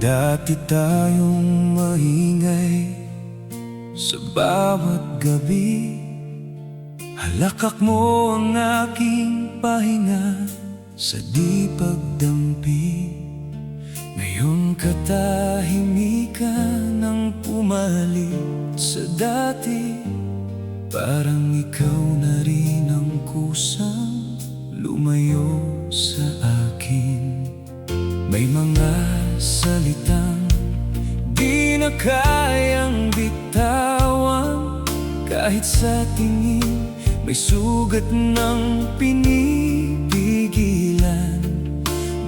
Dati tayong maingay sa bawat gabi. Halakak mo ang aking pahinga sa di pagdampi. Ngayon katahimikan ang pumalit sa dati. Parang ikaw na rin ang kusang lumayo sa akin. May mga salitang di na kayang bitawan. Kahit sa tingin may sugat ng pinipigilan.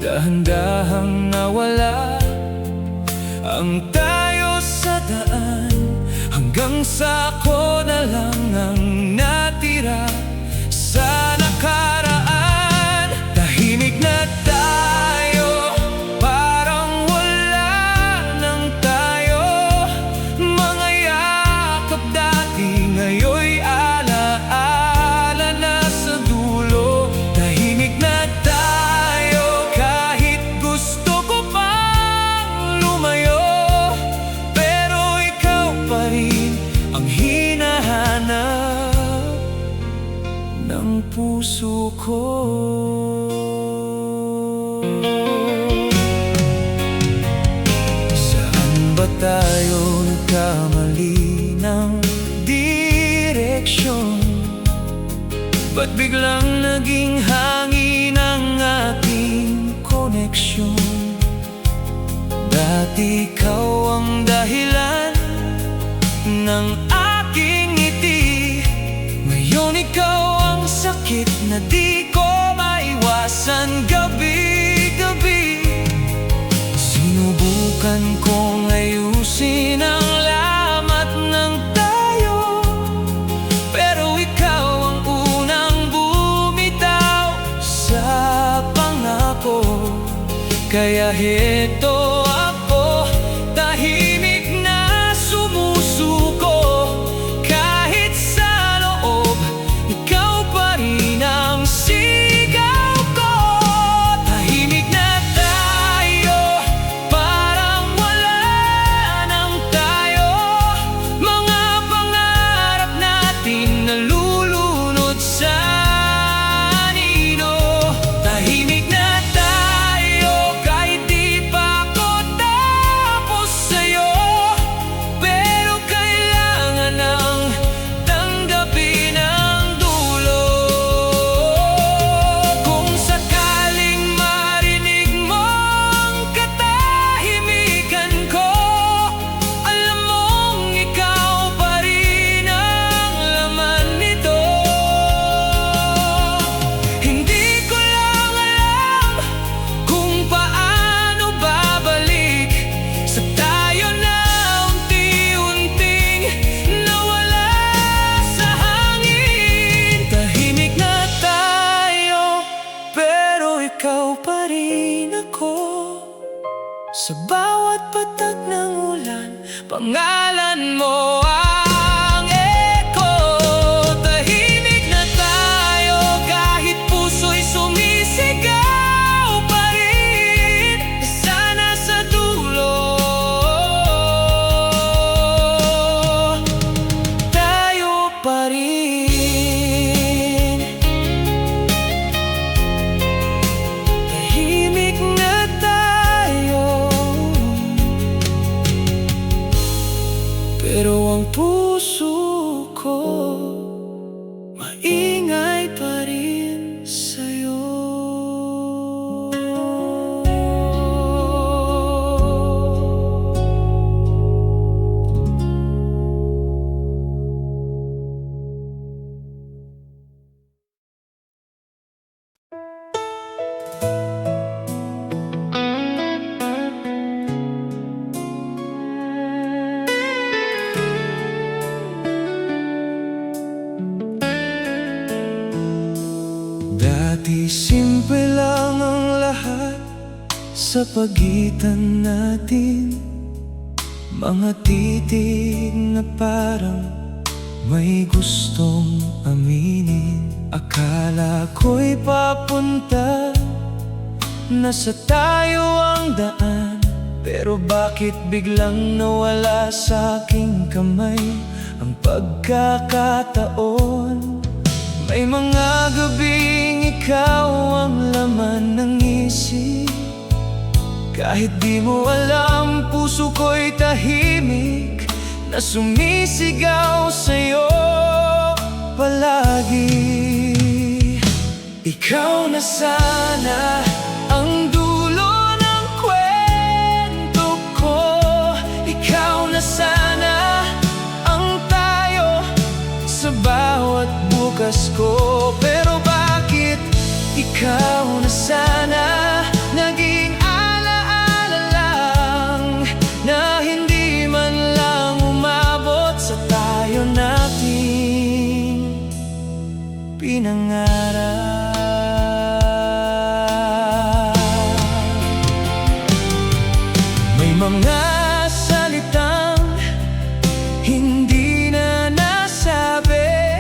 Dahan-dahang nawala ang tayo sa daan, hanggang sa ako na lang ang natira sa nakaraan. Tahimik na tayo, parang wala nang tayo. Mga yakap dati, ngayon'y alaala na sa dulo. Tahimik na tayo, kahit gusto ko pang lumayo, pero ikaw pa rin ang hinahanap ng puso ko. Saan ba tayo nagkamali ng direksyon? Ba't biglang naging hangin ang ating koneksyon? Dati ikaw ang dahilan ng aking ngiti. Ngayon ikaw ang sakit na di ko maiwasan gabi-gabi. Sinubukan kong ayusin ang lamat ng tayo, pero ikaw ang unang bumitaw sa pangako. Kaya heto ako, tahimik na sumusuko. Kahit sa loob, ikaw pa rin ang sigaw ko. Tahimik na tayo, parang wala nang tayo. Mga pangarap natin nalulunod sa anino. Tahimik na tayo, kahit di pa ako tapos sa'yo, pero kailangan nang tanggapin ang dulo. Kung sakaling marinig mo ang katahimikan ko, alam mong ikaw pa rin ang laman nito. Hindi ko lang alam kung paano babalik sa tayo na unti-unting nawala sa hangin. Tahimik na tayo, pero ikaw pa rin ako. Sa bawat patak ng ulan, pangalan mo ang echo. Tahimik na tayo, kahit puso'y sumisigaw pa rin. Sana sa dulo tayo pa rin. Tahimik na tayo, pero ang puso ko maingay pa rin sa'yo. Dati simple lang ang lahat sa pagitan natin. Mga titig na parang may gustong aminin. Akala ko'y papunta na sa tayo ang daan, Pero bakit biglang nawala sa aking kamay ang pagkakataon? May mga gabing ikaw ang laman ng isip. Kahit di mo alam, puso ko'y tahimik na sumisigaw sa'yo palagi. Ikaw na sana ang dulo ng kwento ko. Ikaw na sana ang tayo sa bawat bukas ko. Pero bakit ikaw na sana naging alaala lang, na hindi man lang umabot sa tayo nating pinangarap? May mga salitang hindi na nasabi,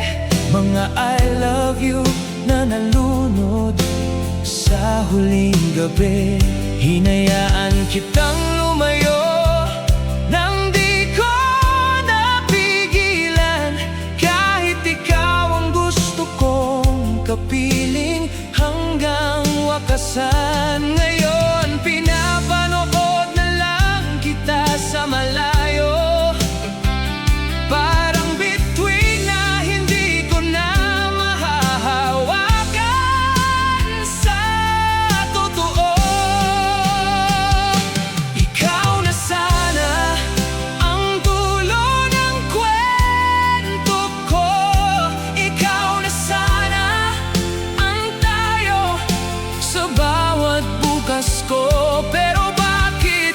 mga I love you na nalunod sa huling gabi. Hinayaan kitang lumayo nang di ko napigilan, kahit ikaw ang gusto kong kapiling hanggang wakasan. Ngayon pinapanood na lang kita sa malayo, parang bituin na hindi ko na mahahawakan sa totoo. Ikaw na sana ang dulo ng kwento ko. Ikaw na sana ang tayo sa bawat bukas ko. Pero bakit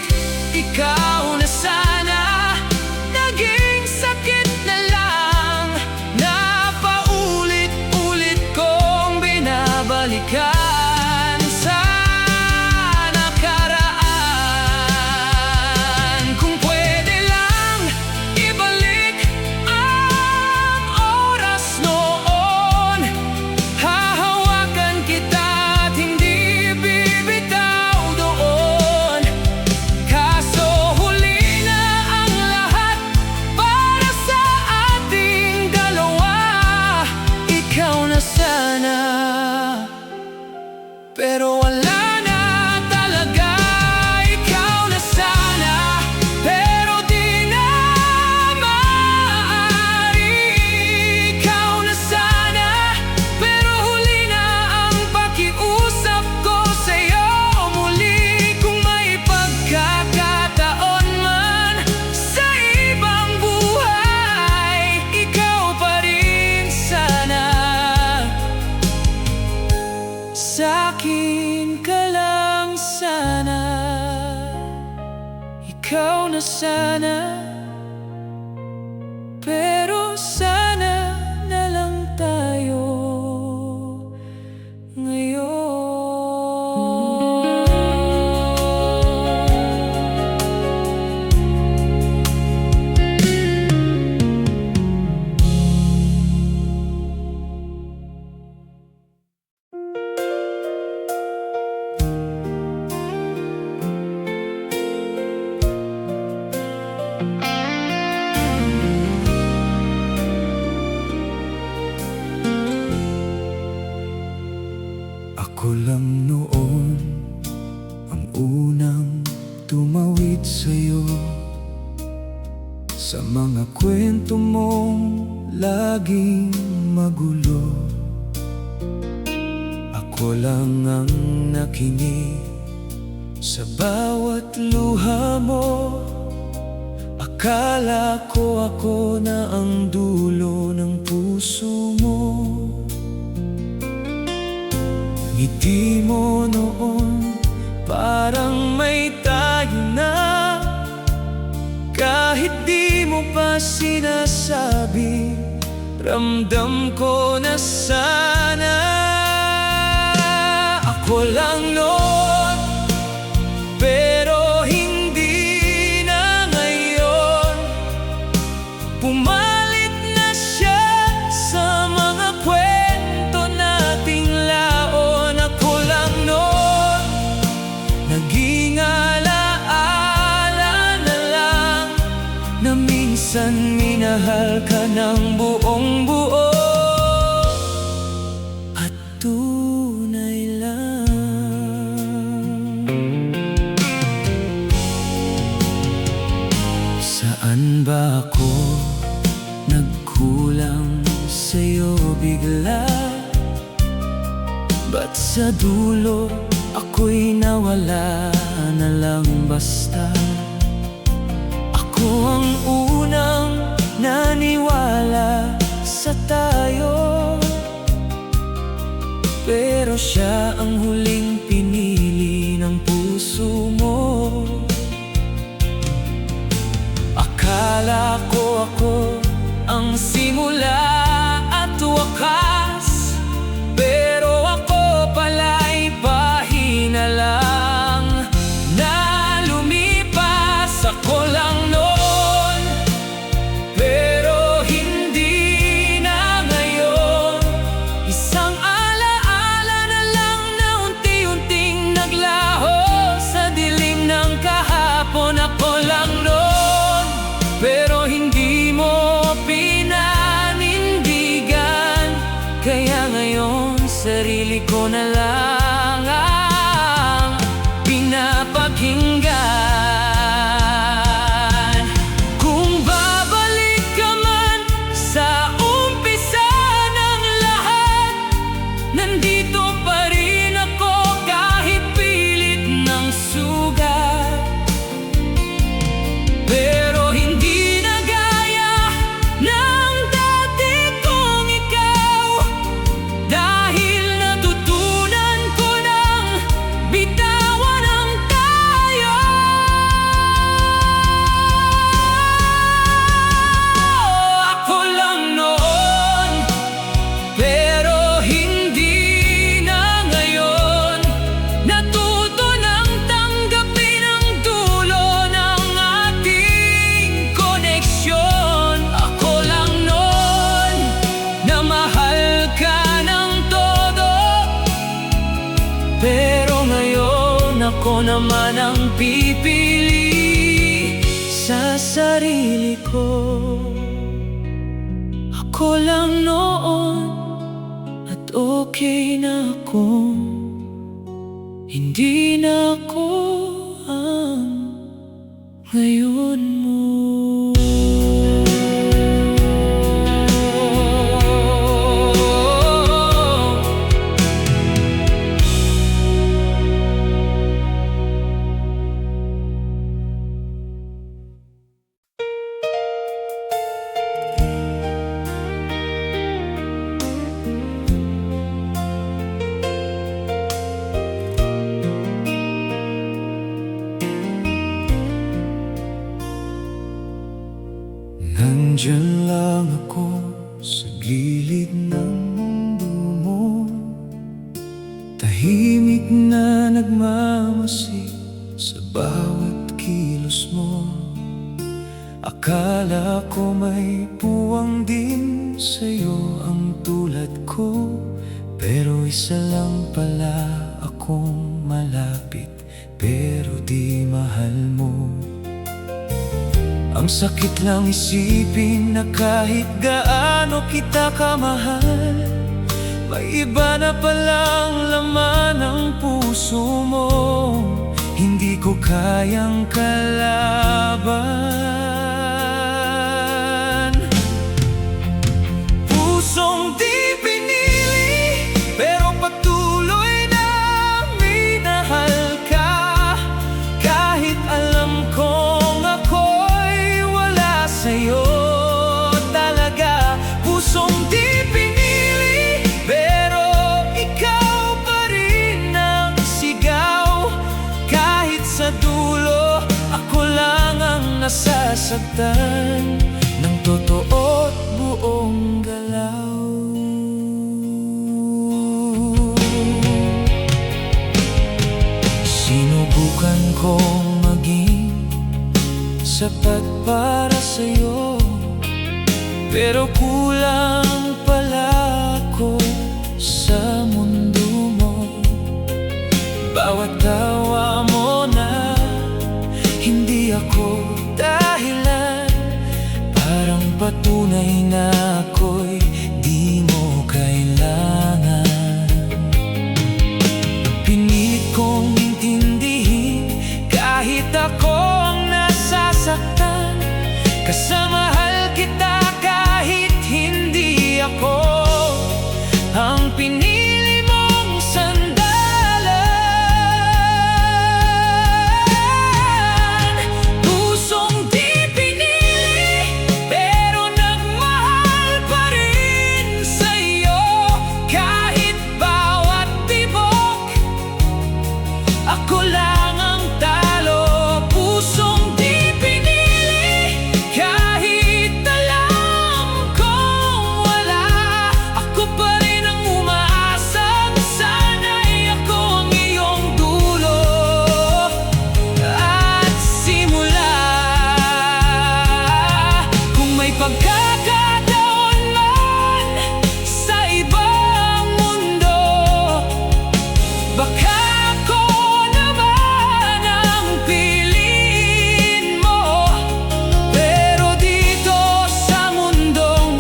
ikaw na sana naging sakit na lang, na paulit-ulit kong binabalikan sa nakaraan? Kung pwede lang ibalik ang oras noon, hahawakan kita at hindi bibitaw doon. Kaso huli na ang lahat para sa ating dalawa. Ikaw na sana, pero wala na talaga. Ikaw na sana, pero di na maaari. Ikaw na sana, pero huli na ang pakiusap ko sa'yo muli. Kung may pagkakataon man sa ibang buhay, ikaw pa rin sana. Sa'kin ka lang sana. Ikaw na sana, pero sana na lang tayo ngayon. Ako lang noon ang unang tumawid sa'yo, sa mga kwento mong laging magulo. Ako lang ang nakinig sa bawat luha mo. Akala ko ako na ang dulo ng puso mo. Ngiti mo noon parang may tayo na, kahit di mo pa sinasabi, ramdam ko na sana. Ako lang noon, pero hindi na ngayon. Pumalit na siya sa mga kwento nating laon. Ako lang noon, naging alaala minahal ka ng buong buo at tunay lang. Saan ba ako nagkulang sa'yo bigla? Ba't sa dulo ako'y nawala na lang basta? Ako ang unang naniwala sa tayo, pero siya ang huling pinili ng puso mo. Akala ko ako ang simula at wakas, pero ako pala'y pahina lang na lumipas. Ako lang noon, pero hindi na ngayon. Isang alaala na lang na unti-unting naglaho sa dilim ng kahapon. Ako lang noon, pero hindi mo pinanindigan. Kaya ngayon sarili ko na lang ang pinapakinggan. Kung babalik ka man sa umpisa ng lahat, nandito pa rin ako kahit pilit ng sugat. Pero hindi na gaya ng dati kong ikaw, dahil natutunan ko ng bitawan ang tayo. Ako lang noon, pero hindi na ngayon. Natuto ng tanggapin ang dulo ng ating koneksyon. Ako lang noon na mahal ka ng todo, pero ngayon ako naman ang pipili sa sarili ko. Ako lang noon at okay na ako. Hindi na ako ang ngayon mo. Nandyan lang ako sa gilid ng mundo mo, tahimik na nagmamasik sa bawat kilos mo. Akala ko may puwang din sa'yo ang tulad ko, pero isa lang pala akong malapit pero di mahal mo. Ang sakit lang isipin na kahit gaano kita kamahal, may iba na palang laman ng puso mo. Hindi ko kayang kalaban. Pusong di pinili, pero patuloy na minahal ka. Kahit alam kong ako'y wala sa'yo talaga. Pusong di pinili, pero ikaw pa rin ang sigaw. Kahit sa dulo, ako lang ang nasasaktan ng totoo't buong galaw. Sinubukan kong maging sapat para sa'yo, pero kulang pala ako sa mundo mo. Bawat tawa mo na hindi ako dahilan, parang patunay na ako'y di mo kailangan. Pinilit kong intindihin kahit ako ang nasasaktan, kasamahal kita kahit hindi ako ang pinili mong sandalan. Pusong di pinili pero nagmahal pa rin sa'yo, kahit bawat tibok ako lang ang talo. Pusong di pinili kahit alam kong wala, ako pa rin ang umaasang sana'y ako ang iyong dulo at simula. Kung may pagkakataon man sa ibang mundo, baka ako naman ang piliin mo. Pero dito sa mundong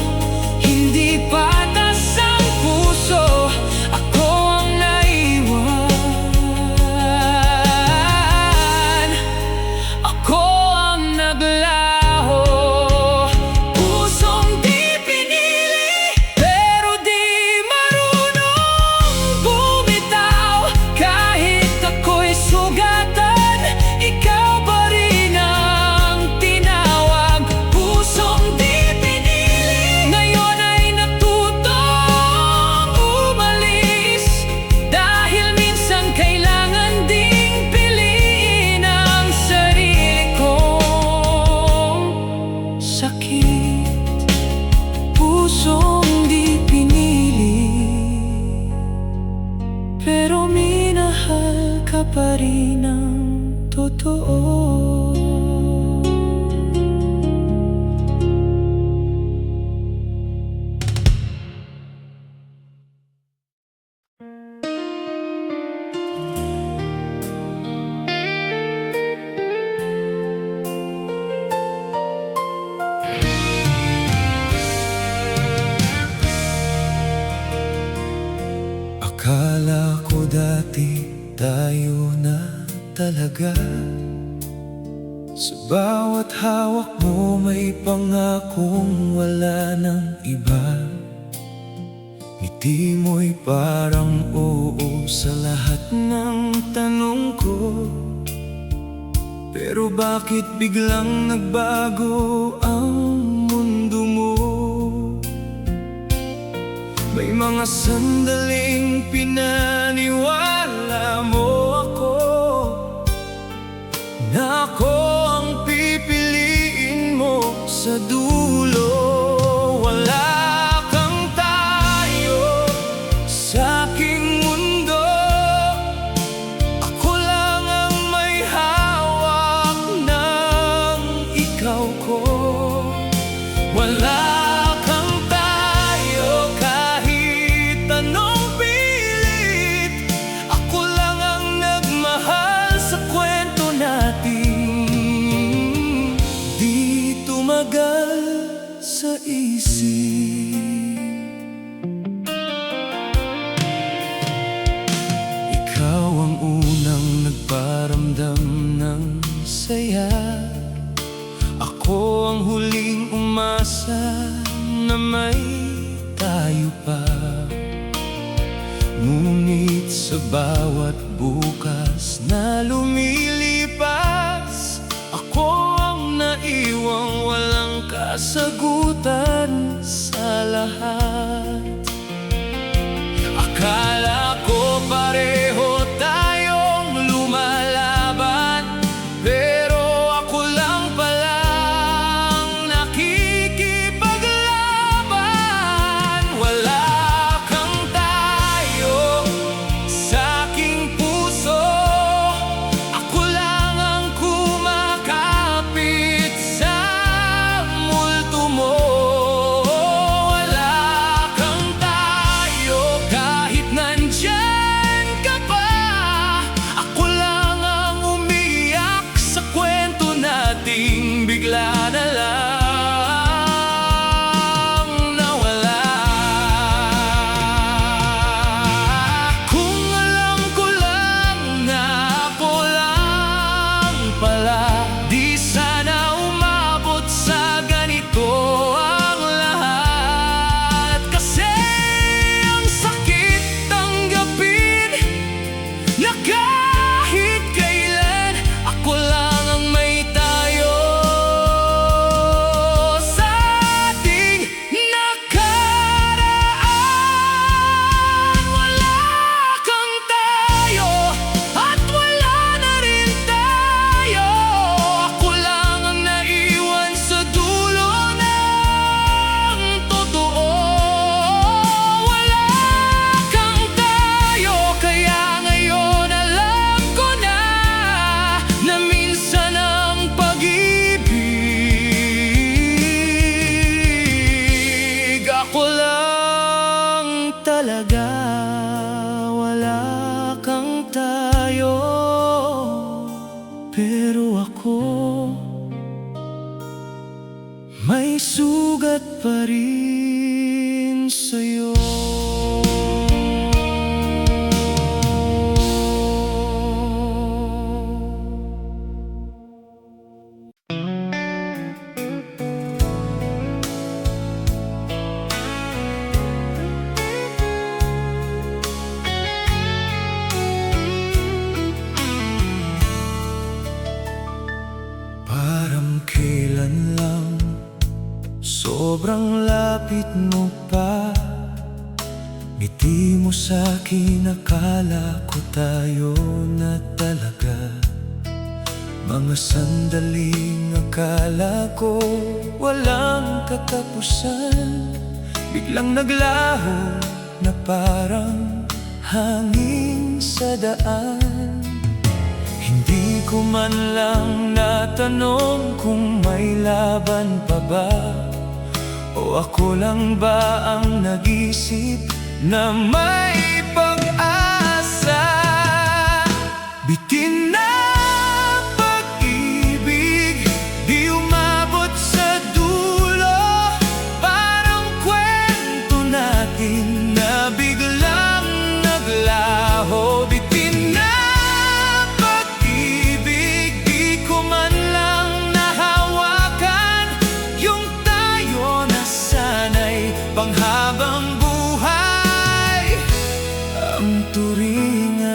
hindi patas ang puso, ako ang naiwan, ako ang naglaho. Pusong di pinili pero di marunong bumitaw, kahit ako'y sugatan, ikaw pa rin ang tinawag. Pusong di pinili ngayon ay natutong umalis, dahil minsan kailangan ding piliin ang sarili kong sakit. Pusong di pinili pero minahal ka pa rin ng totoo. Akala ko dati tayo na talaga, sa bawat hawak mo may pangakong wala ng iba. Ngiti mo'y parang oo sa lahat ng tanong ko, pero bakit biglang nagbago ang mundo mo? May mga sandaling pinaniwala mo ako na ako ang pipiliin mo sa dulo. Wala kang tayo sa aking mundo, ako lang ang may hawak ng ikaw ko. Wala kang tayo kahit anong pilit, ako lang ang nagmahal sa kwento natin. Di tumagal sa isip, ikaw ang unang nagparamdam ng saya, ako ang huling umasa na may tayo pa. Ngunit sa bawat bukas na lumilipas, ako ang naiwang walang kasagutan sa lahat. Akala ko pareho tayong lumalaban, pero ako lang palang nakikipaglaban. Wala kang tayo sa aking puso, ako lang ang kumakapit sa multo mo. Wala kang may sugat pa rin sa'yo. Parang kailan lang, sobrang lapit mo pa. Ngiti mo sa'kin, akala ko tayo na talaga. Mga sandaling akala ko walang katapusan, biglang naglaho na parang hangin sa daan. Hindi ko man lang natanong kung may laban pa ba, o ako lang ba ang nag-isip na may pag-asa. Bitin na pag-ibig, di umabot sa dulo. Parang kwento natin na biglang naglaho. Bitin na pag-ibig, di ko man lang nahawakan yung tayo na sana'y panghabang buhay ang turingan.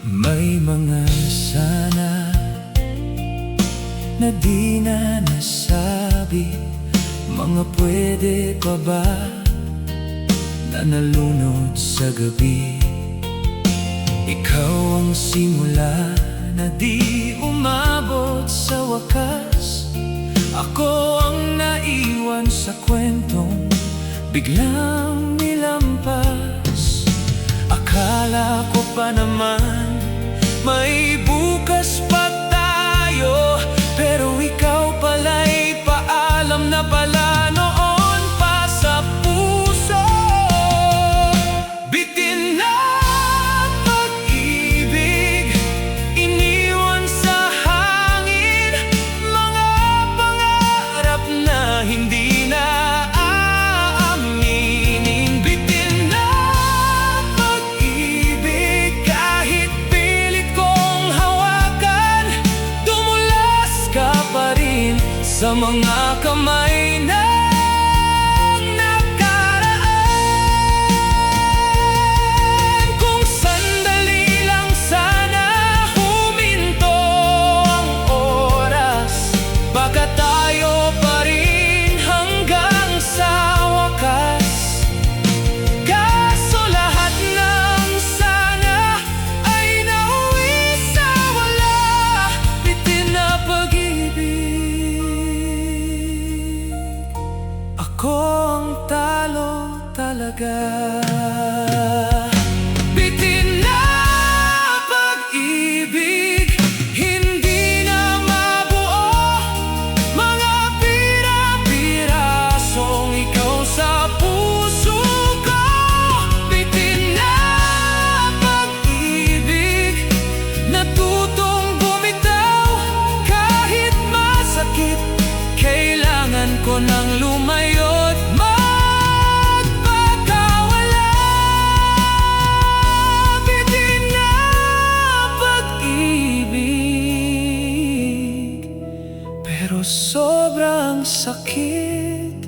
May mga sana na di na nasabi, mga pwede pa ba na nalunod sa gabi. Ikaw ang simula na di umabot sa wakas. Ako ang naiwan sa kwentong biglang nilampas. Akala ko pa naman may bukas pa tayo, pero ikaw pala'y paalam na pala noon pa sa puso. Bitin na pag-ibig, iniwan sa hangin, mga pangarap na hindi na aaminin. Bitin na pag-ibig, kahit pilit kong hawakan, dumulas ka pa rin sa mga kamay ng nakaraan. Kung sandali lang sana huminto ang oras, baka tayo pa rin hanggang sa wakas. Kaso lahat ng sana ay nauwi sa wala. Bitin na pag-ibig, ako ang talo talaga. Bitin na pag-ibig, hindi na mabuo, mga pira-pirasong ikaw sa puso ko. Bitin na pag-ibig, natutong bumitaw kahit masakit. Kailangan ko nang lumayo't magpakawala. Bitin na pag-ibig, pero sobrang sakit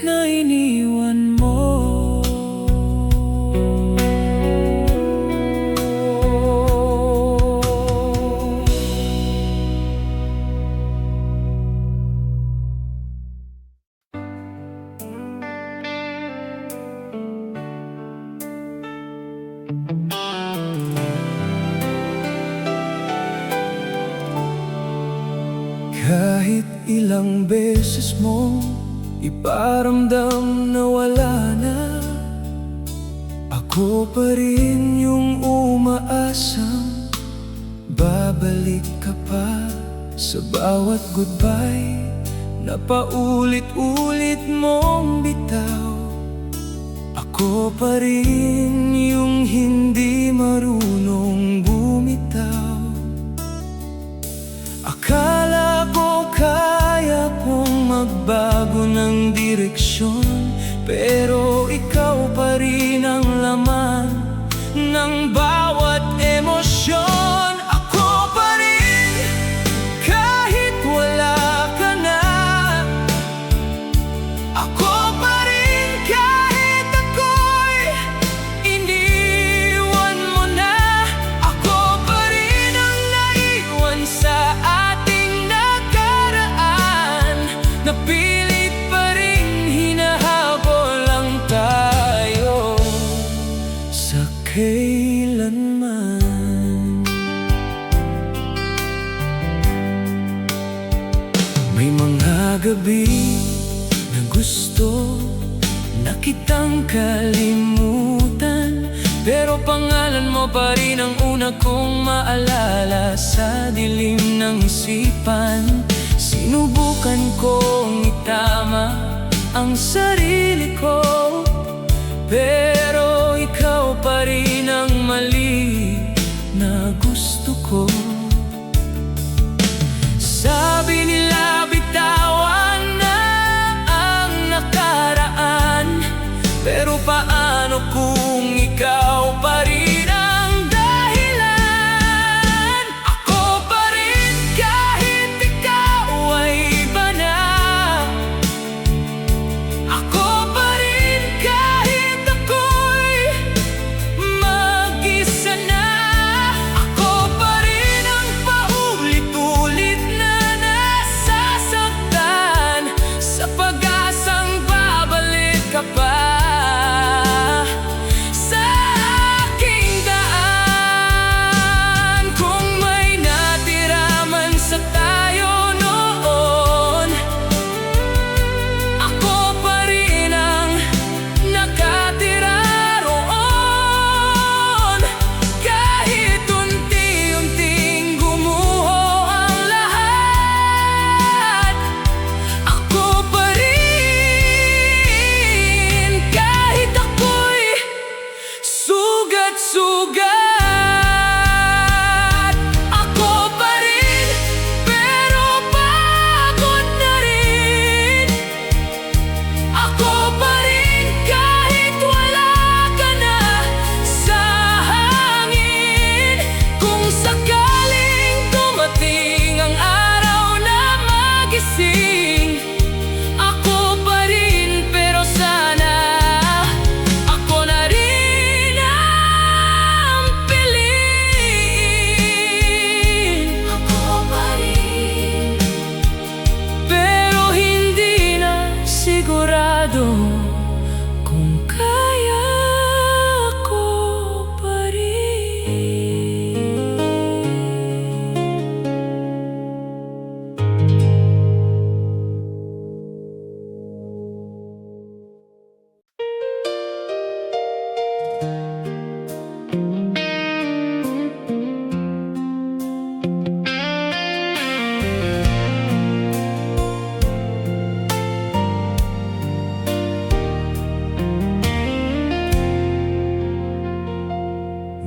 na iniwan mo. Kahit ilang beses mo iparamdam na wala na, ako pa rin yung umaasang babalik ka pa. Sa bawat goodbye na paulit-ulit mong bitaw, ako pa rin yung hindi marunong bumitaw. direksyon, pero ikaw pa rin ang laman ng bawat emosyon. Ako pa rin kahit wala ka na. Ako pa rin kahit ako'y iniwan mo na. Ako pa rin ang naiwan sa ating nakaraan, na pilit pa rin hinahabol lang tayo sa kailanman. May mga gabi na gusto na kitang kalimutan, pero pangalan mo pa rin ang una kong maalala sa dilim ng isipan. Sinubukan kong itama ang sarili ko, pero ikaw pa rin ang mali na gusto ko. Sabi nila bitawan na ang nakaraan, pero paano kung ikaw pa rin ang dahilan? Ako pa rin kahit ikaw ay iba na. Ako pa rin kahit ako'y mag-isa na. Ako pa rin ang paulit-ulit na nasasaktan, sa pag-asang babalik ka pa sa aking daan. Kung may natira man sa tayo noon, ako pa rin ang nakatira roon. Kahit unti-unting gumuho ang lahat, ako pa rin kahit ako'y sugat-sugat. Ako pa rin pero pagod na rin. Ako pa rin kahit wala ka na sa hangin. Kung sakaling dumating ang araw na magising, ako pa rin, pero sana ako na rin ang piliin. Ako pa rin, pero hindi na sigurado kung kaya ko pa rin.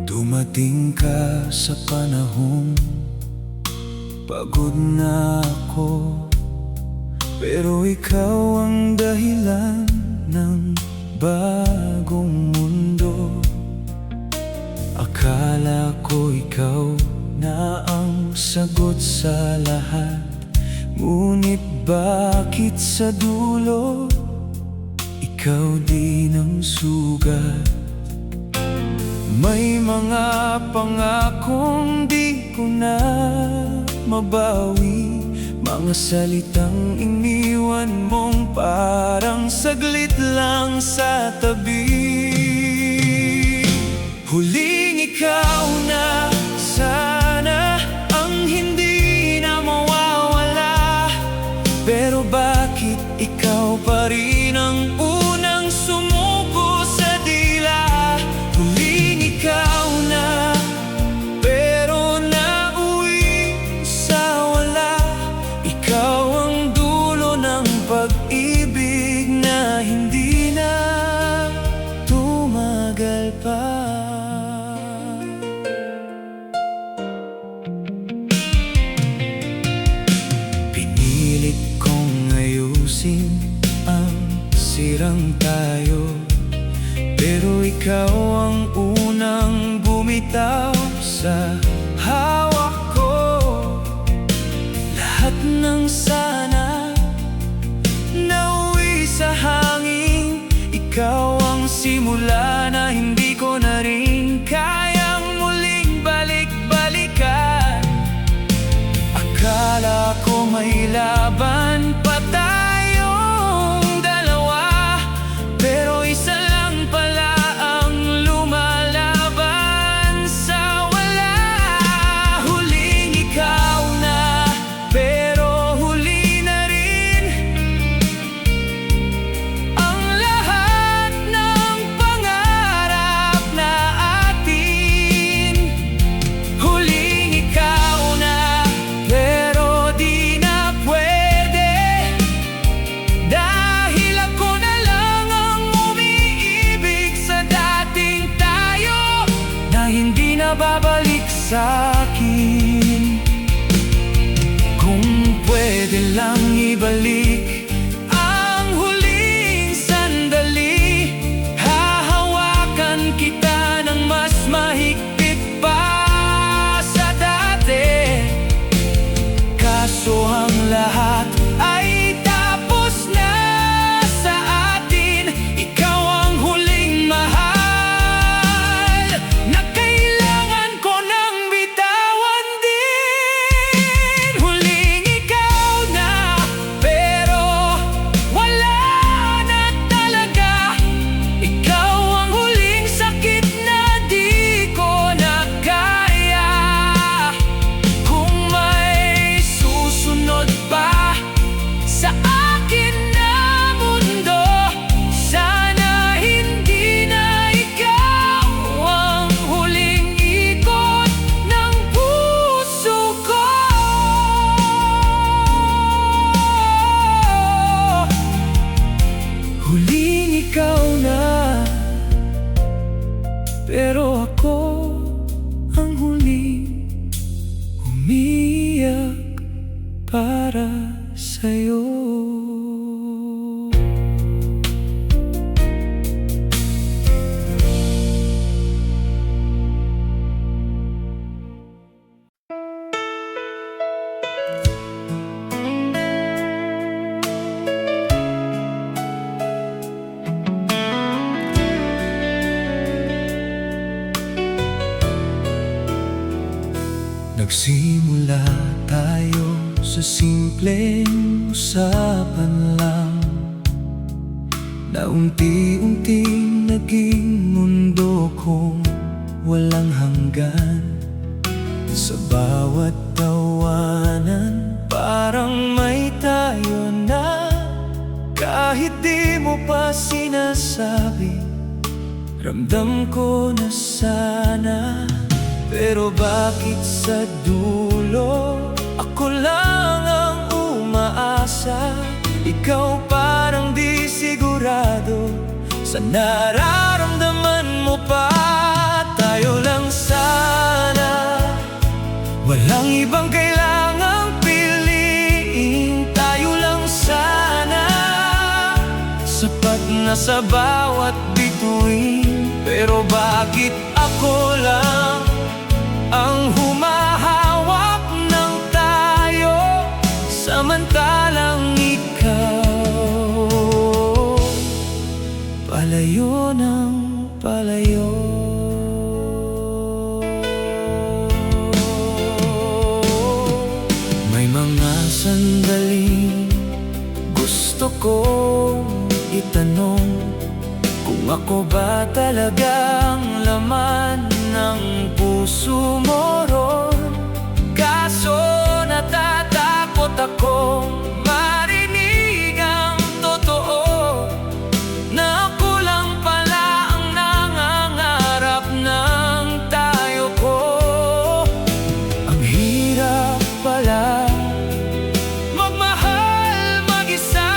Dumating ka sa panahong pagod na ako, pero ikaw ang dahilan ng bagong mundo. Akala ko ikaw na ang sagot sa lahat, ngunit bakit sa dulo ikaw din ang sugat? May mga pangakong di ko na mabawi, mga salitang iniwan mong parang saglit lang sa tabi. Huling ikaw na sana ang hindi na mawawala, pero bakit ikaw pa rin ang unang sumuko sa dila? Huling ikaw na, pero nauwi sa wala. Ikaw ang dulo ng pag-ibig na hindi na tumagal pa. ikaw ang unang bumitaw sa hawak ko. Lahat ng sana nauwi sa hangin. Ikaw ang simula na hindi ko na rin kayang muling balik-balikan. Akala ko may laban pa tayong dalawa, pero isa lang pala ang lumalaban sa wala. Huling ikaw na, pero huli na rin ang lahat ng pangarap na atin. Huling ikaw na, pero di na pwede, dahil ako na lang ang umiibig sa dating tayo na hindi na babalik sa'kin. Kung pwede lang ibalik ang huling sandali, hahawakan kita ng mas mahigpit pa sa dati. Kaso ang lahat ay tapos na sa atin. Ikaw ang huling mahal na kailangan ko nang bitawan din. Huling ikaw na, pero wala na talaga. Ikaw ang huling sakit na di ko na kaya. Kung may susunod pa sa akin na mundo, sana hindi na ikaw ang huling ikot ng puso ko. Huling ikaw na, pero ako ang huling umiyak para sa'yo. Nagsimula tayo sa simpleng usapan lang, na unti-unting naging mundo kong walang hanggan. Sa bawat tawanan parang may tayo na, kahit di mo pa sinasabi, ramdam ko na sana. Pero bakit sa dulo ako lang ang umaasa? Ikaw parang di sigurado sa nararamdaman mo pa. Tayo lang sana, walang ibang kailangang piliin. Tayo lang sana, sapat na sa bawat bituin. Pero bakit ako lang ang humahawak ng tayo, samantalang ikaw palayo ng palayo? May mga sandaling gusto kong itanong, kung ako ba talagang laman ng puso mo ron. Kaso natatakot akong marinig ang totoo, na ako lang pala ang nangangarap ng tayo ko. Ang hirap pala magmahal mag-isa,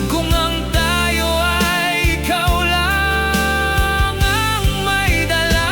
kung ang tayo ay ikaw lang ang may dala.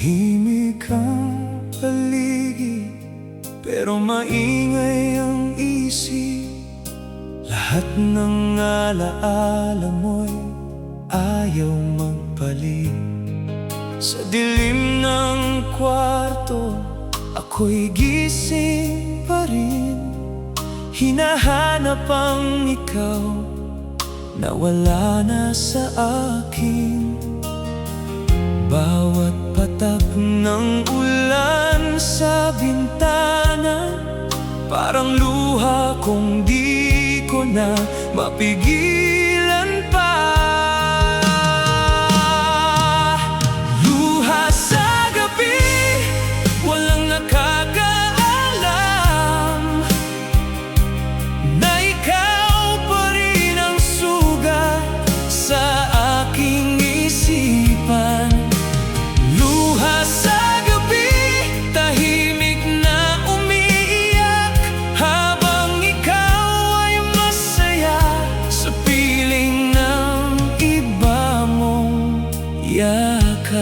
Tahimik ang paligid, pero maingay ang isip. Lahat ng alaala mo'y ayaw magpalit. Sa dilim ng kwarto, ako'y gising pa rin. Hinahanap ang ikaw na wala na sa akin. Bawat patak ng ulan sa bintana, parang luha kung di ko na mapigilan pa. Luha sa gabi, walang nakakaalam na ikaw pa rin ang sugat sa aking isipan. Luha sa gabi, tahimik na umiiyak habang ikaw ay masaya sa piling ng iba mong yakap.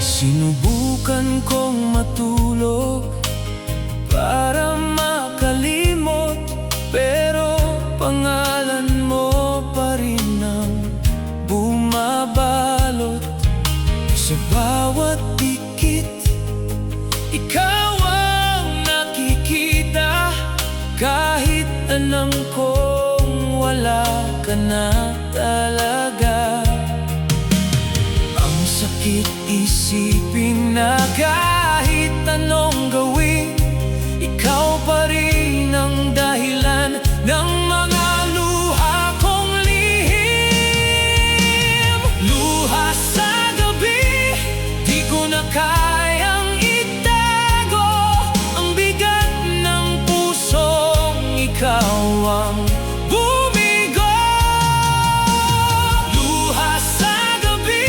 Sinubukan kong matulog para makalimot, pero pangalan mo pa rin ang bumabalot. Sa bawat dikit, ikaw ang nakikita, kahit alam kong wala ka na talaga. Ang sakit isipin na kahit anong gawin, ikaw pa rin ang dahilan ng mga luha kong lihim. Luha sa gabi, di ko na kayang itago ang bigat ng pusong ikaw ang bumigo. Luha sa gabi,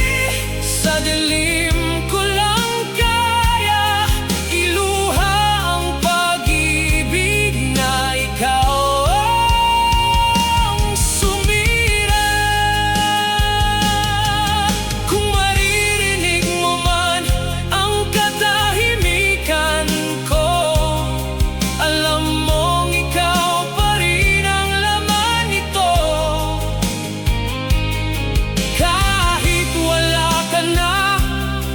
sa dilim ko lang kaya iluha ang pag-ibig na ikaw ang sumira. Kung maririnig mo man ang katahimikan ko, alam mong ikaw pa rin ang laman nito. Kahit wala ka na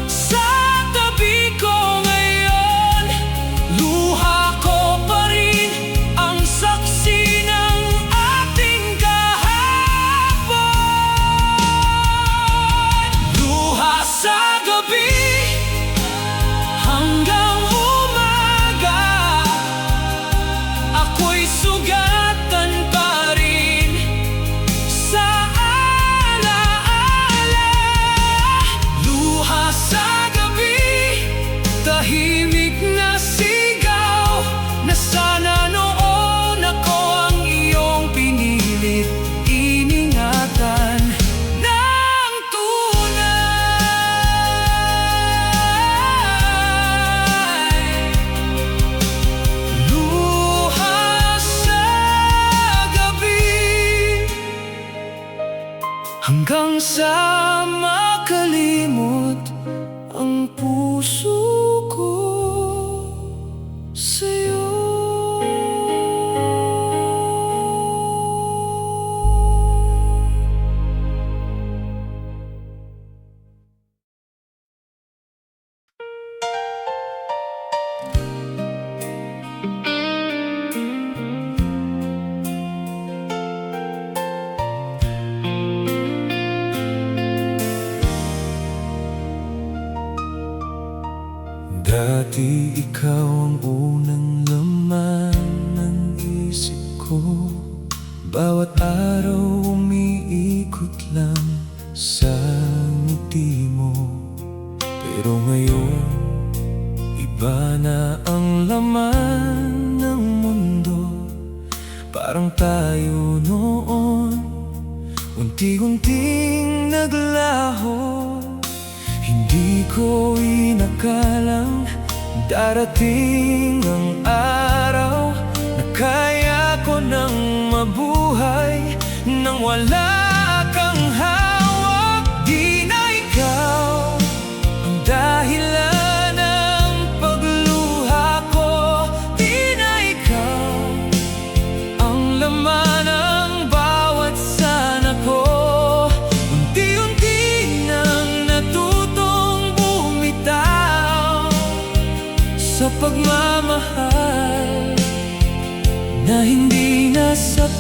sa tabi ko ngayon, luha ko pa rin ang saksi ng ating kahapon. Luha sa gabi, hanggang umaga, ako'y sugatan pa rin sa alaala. Luha sa gabi, tahimik na sigaw na sana noon ako ang iyong pinilit iningatan ng tunay. Luha sa gabi, hanggang sa makalimot ang puso ko sa'yo. Dati ikaw ang unang laman ng isip ko. Bawat araw umiikot lang sa ngiti mo. Pero ngayon, iba na ang laman ng mundo. Parang tayo noon, unti-unting naglaho. Hindi ko inakalang darating ang araw na kaya ko nang mabuhay nang wala kang hawak. Di na ikaw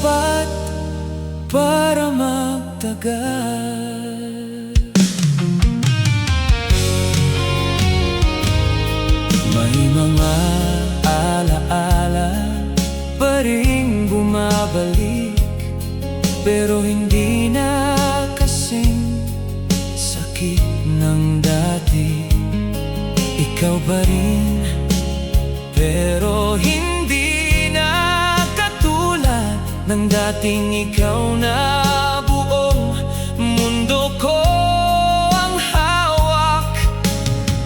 sapat para magtagal. May mga alaala pa ring bumabalik, pero hindi na kasing sakit ng dati. Ikaw pa rin, pero hindi na katulad ng dating ikaw na buong mundo ko ang hawak.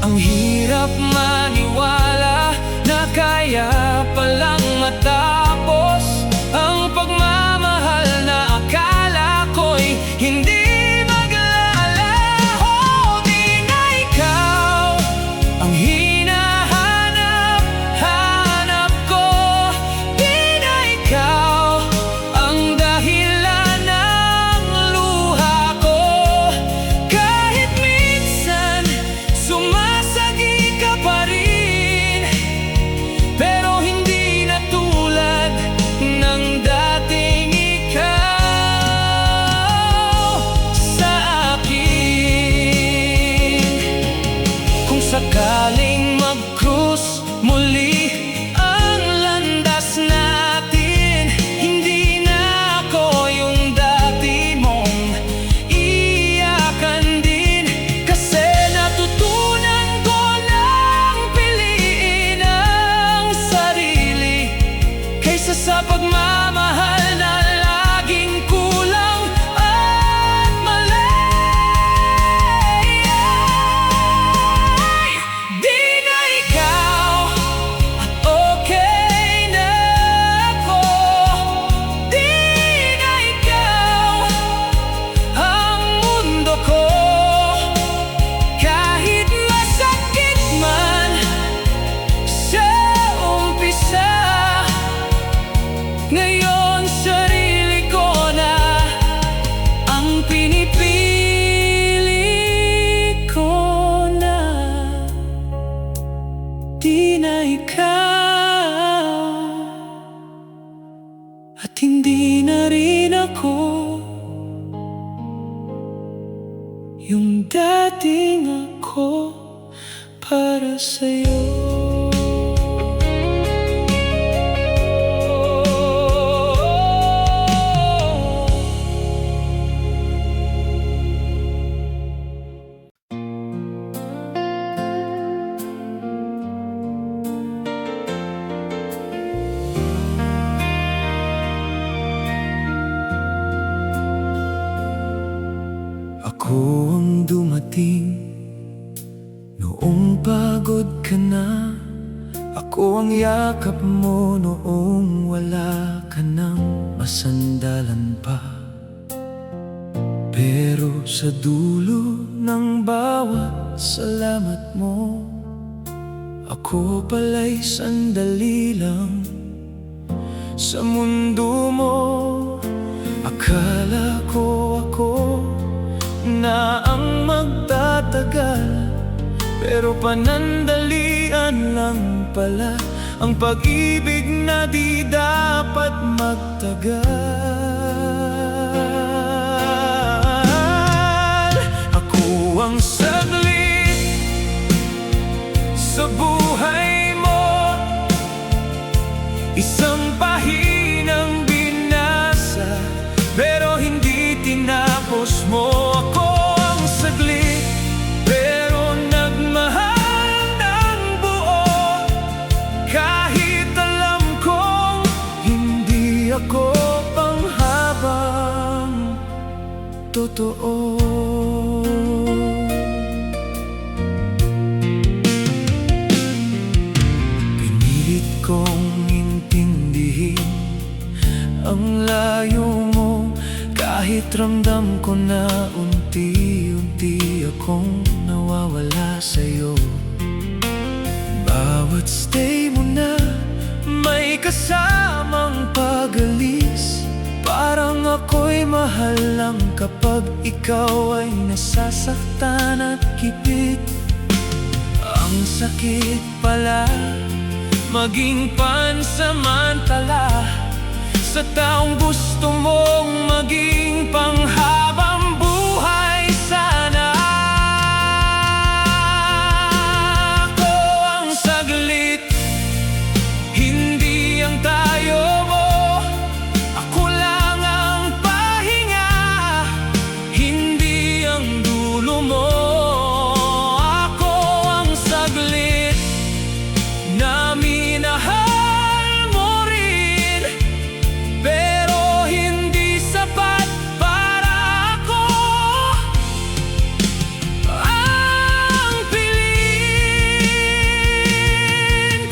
Ang hirap maniwala na kaya palang matapos ang pagmamahal na akala ko'y hindi maglalaho. Di na ikaw ang hinahanap-hanap ko. Di na ikaw ang dahilan ng luha ko. Kahit minsan sumasagi ka pa rin, pero hindi na tulad ng dating ikaw sa akin. Kung sakaling mag-cross muli ang landas natin, hindi na ako yung dati mong iyakan din. Kasi natutunan ko ng piliin ang sarili kaysa sa pagmamahal na laging kulang at mali. Di na ikaw at okay na ako. Di na ikaw ang mundo ko. Kahit masakit man sa umpisa, ngayon sarili ko na ang pinipili ko na. Di na ikaw at hindi na rin ako yung dating ako para sa'yo. Ako ang dumating noong pagod ka na. Ako ang yakap mo noong wala ka nang masandalan pa. Pero sa dulo ng bawat salamat mo, ako pala'y sandali lang sa mundo mo. Akala ko ako na ang magtatagal, pero panandalian lang pala ang pag-ibig na di dapat magtagal. Ako ang saglit sa buhay mo, isang pahinang binasa, pero hindi tinapos mo. Ako ang saglit, pero nagmahal ng buo, kahit alam kong hindi ako panghabang totoo. Pinilit kong intindihin ang layo mo, kahit ramdam ko na unti-unti akong nawawala sa'yo. Bawat stay mo na may kasamang pag-alis, parang ako'y mahal lang kapag ikaw ay nasasaktan at kipit. Ang sakit pala maging pansamantala sa taong gusto mong maging panghabang buhay sana. Ako ang saglit, hindi ang tayo mo. Ako lang ang pahinga, hindi ang dulo mo. Ako ang saglit na minahal mo rin, pero hindi sapat para ako. Ang piliin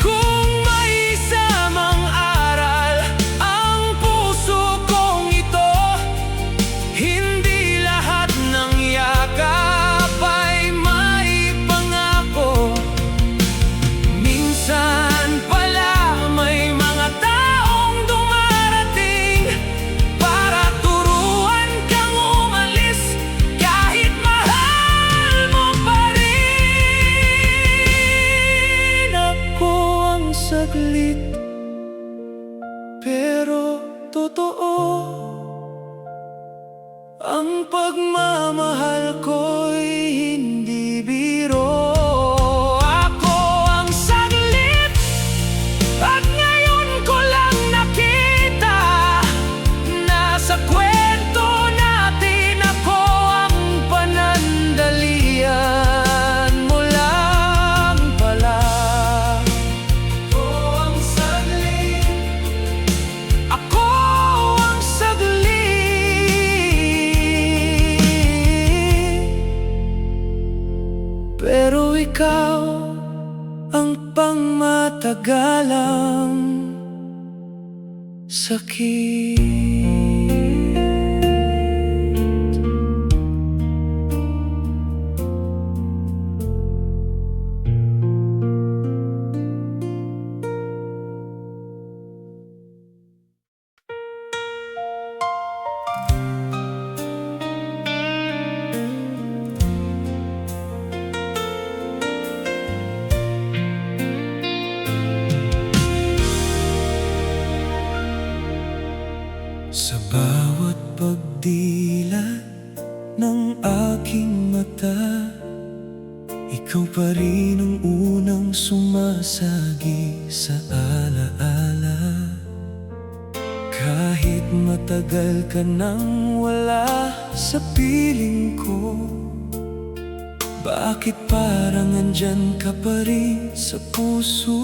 kung may isamang aral ang puso kong ito. Hindi lahat ng yakap ay maipangako. Minsan pala may mga taong dumarating para turuan kang umalis, kahit mahal mo pa rin. Ako ang saglit, pero totoo. Ang pagmamahal ko'y hindi biro. Ako ang saglit, at ngayon ko lang nakita na sa kwento natin ako ang panandalian mo lang pala. Ako ang saglit, ako ang saglit, pero ikaw ang pangmatagalang sakit. Sa bawat pagdilat ng aking mata, ikaw pa rin ang unang sumasagi sa alaala. Kahit matagal ka nang wala sa piling ko, bakit parang andyan ka pa rin sa puso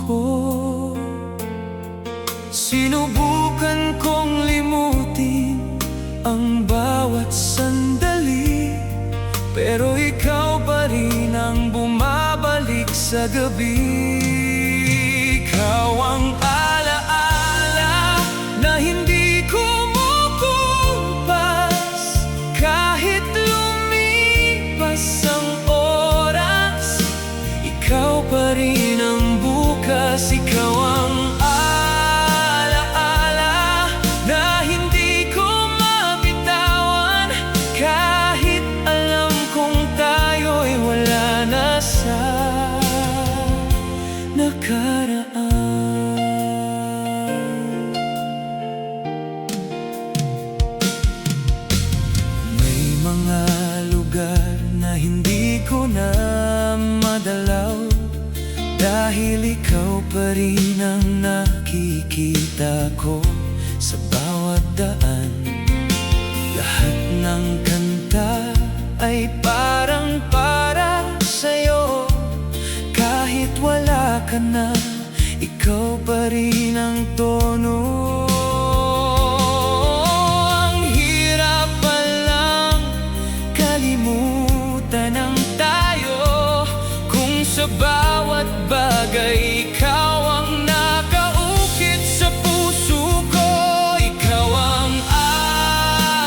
ko? Sinubukan kong limutin ang bawat sandali, pero ikaw pa rin ang bumabalik sa gabi. Ikaw ang alaala na hindi kumukumpas, kahit lumipas ang oras. Ikaw pa rin ang bukas, ikaw ang may mga lugar na hindi ko na madalaw, dahil ikaw pa rin ang nakikita ko sa bawat daan. Lahat ng kanta ay parang para sa'yo, kahit wala ka na, ikaw pa rin ang tono. Ang hirap palang kalimutan ang tayo, kung sa bawat bagay ikaw ang nakaukit sa puso ko. Ikaw ang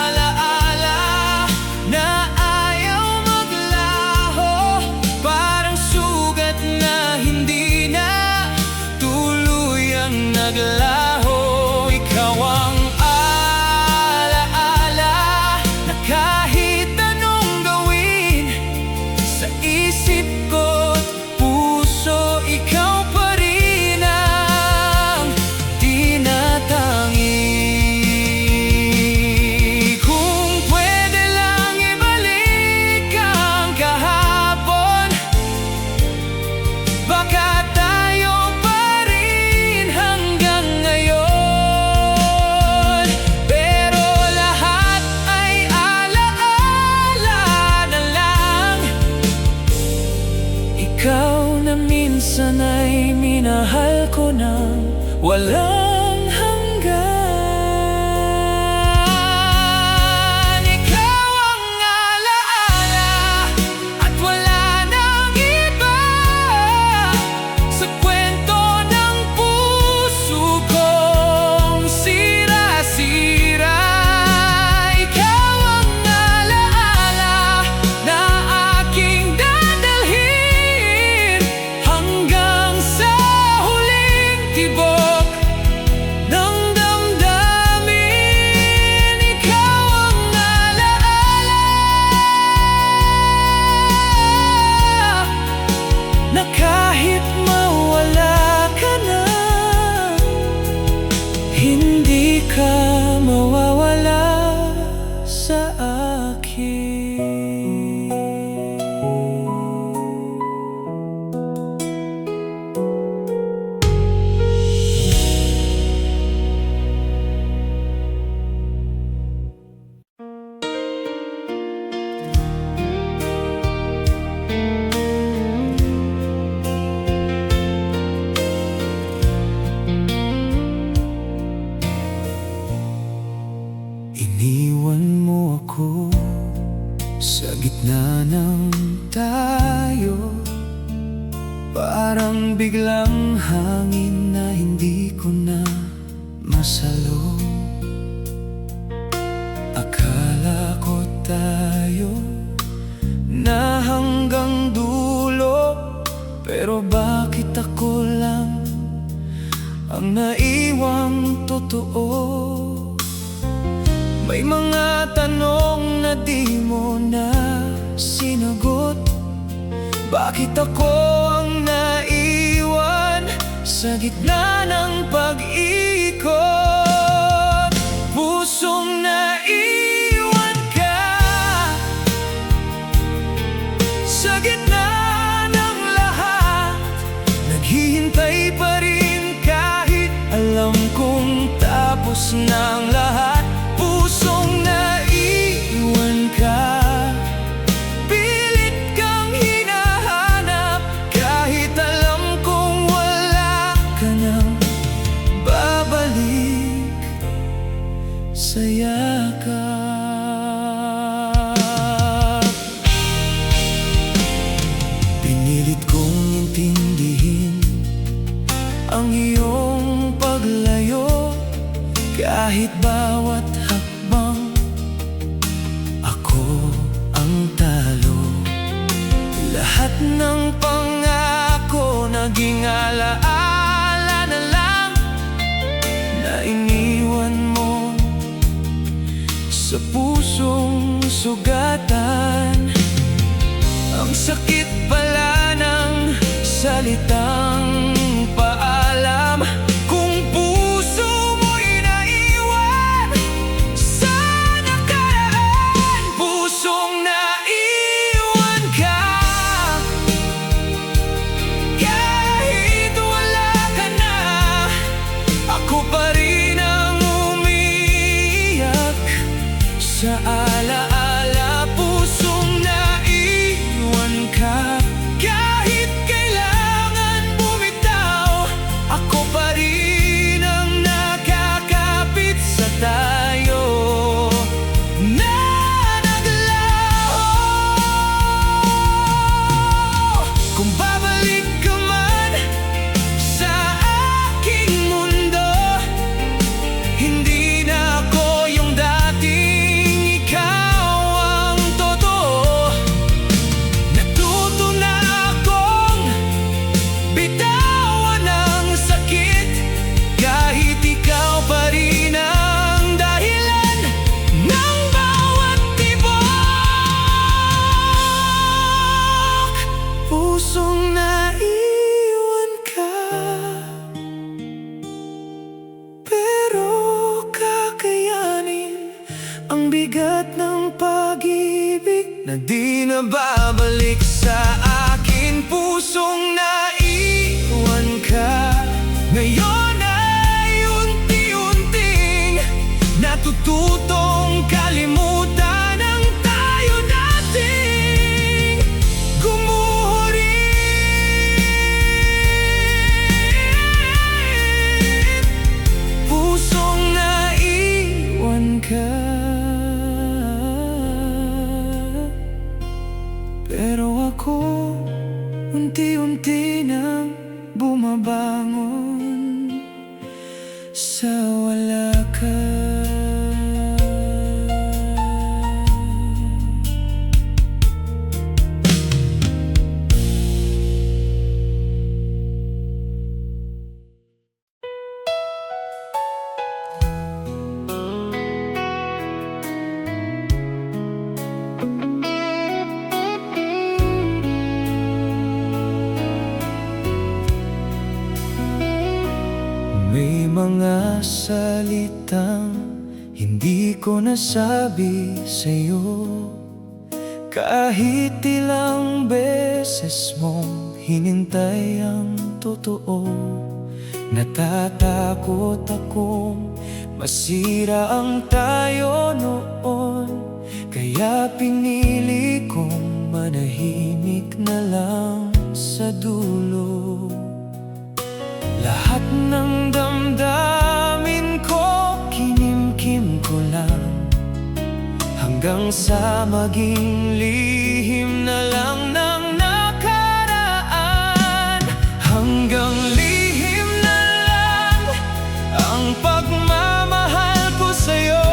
alaala na ayaw Iniwan mo ako sa gitna ng tayo, parang biglang hangin na hindi ko na masalo. Akala ko tayo na hanggang dulo, pero bakit ako lang ang naiwang totoo? May mga tanong na di mo na sinagot. Bakit ako ang naiwan sa gitna ng pag-ikot? Pusong naiwan ka sa gitna ng lahat. Naghihintay pa rin kahit alam kong tapos na ang lahat. Pusong naiwan ka, pilit kang hinahanap, kahit alam kong wala ka nang babalik sa yakap. Pinilit kong intindihin ang iyong paglayo, kahit bawat hakbang ako ang talo. Lahat ng pangako naging alaala na lang, na iniwan mo sa pusong sugatan. Ang sakit pala ng salitang paalam, kung puso mo'y naiwan sa nakaraan. Pusong naiwan ka, kahit wala ka na, ako pa rin ang umiiyak sa alaala. Pusong naiwan ka, kahit kailangan bumitaw, ako pa rin ang nakakapit sa tayo na naglaho. Kung babalik ka man sa aking mundo, hindi na ako yung dating ikaw ang totoo. Natuto na akong bitawan ang sakit, kahit ikaw pa rin ang dahilan ng bawat tibok. Pusong naiwan ka, pero kakayanin ang bigat ng pag-ibig na di na babalik sa akin. Pusong naiwan ka, ngayon ay unti-unting natututong kalimutan ang tayo nating gumuhit. Pusong naiwan ka, pero ako unti-unti nang bumabangon sa wala ka. May mga salitang hindi ko nasabi sa'yo, kahit ilang beses mong hinintay ang totoo. Natatakot akong masira ang tayo noon, kaya pinili kong manahimik na lang sa dulo. Lahat ng damdamin ko, kinimkim ko lang, hanggang sa maging lihim na lang ng nakaraan. Hanggang lihim na lang ang pagmamahal ko sa'yo.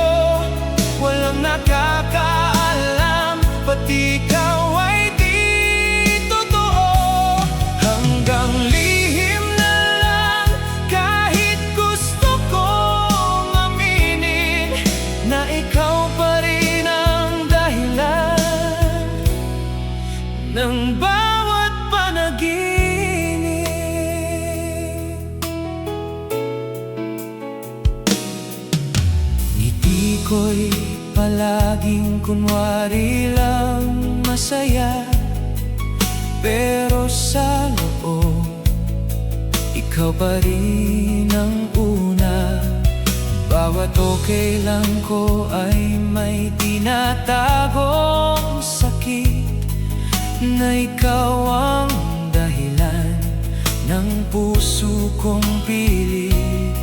Walang nakakaalam, pati ikaw ay di totoo. Hanggang lihim na lang, kahit gusto kong aminin na ikaw pa rin ang dahilan ng bawat panaginip. Ngiti ko'y palaging kunwari lang masaya, pero sa loob, ikaw pa rin ang una. Bawat okay lang ko ay may tinatagong sakit, na ikaw ang dahilan ng puso kong pilit.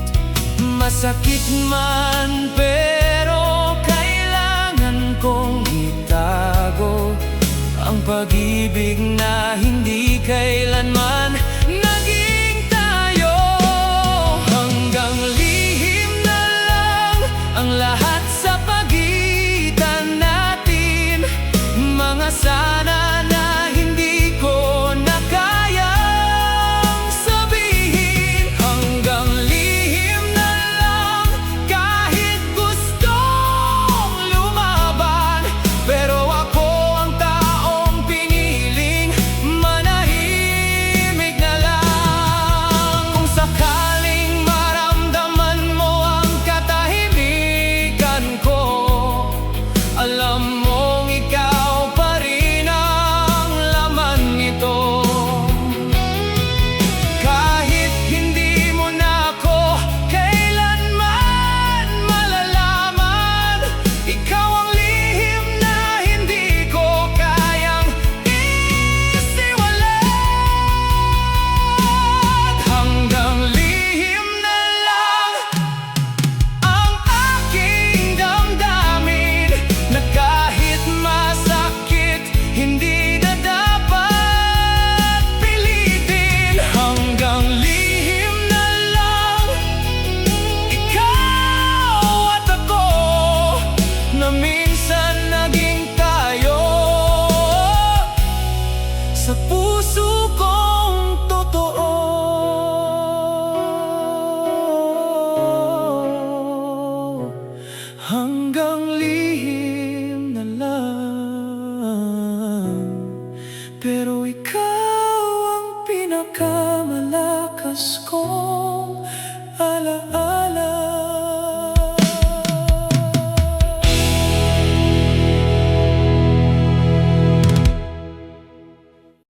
Masakit man pero kailangan kong itago ang pag-ibig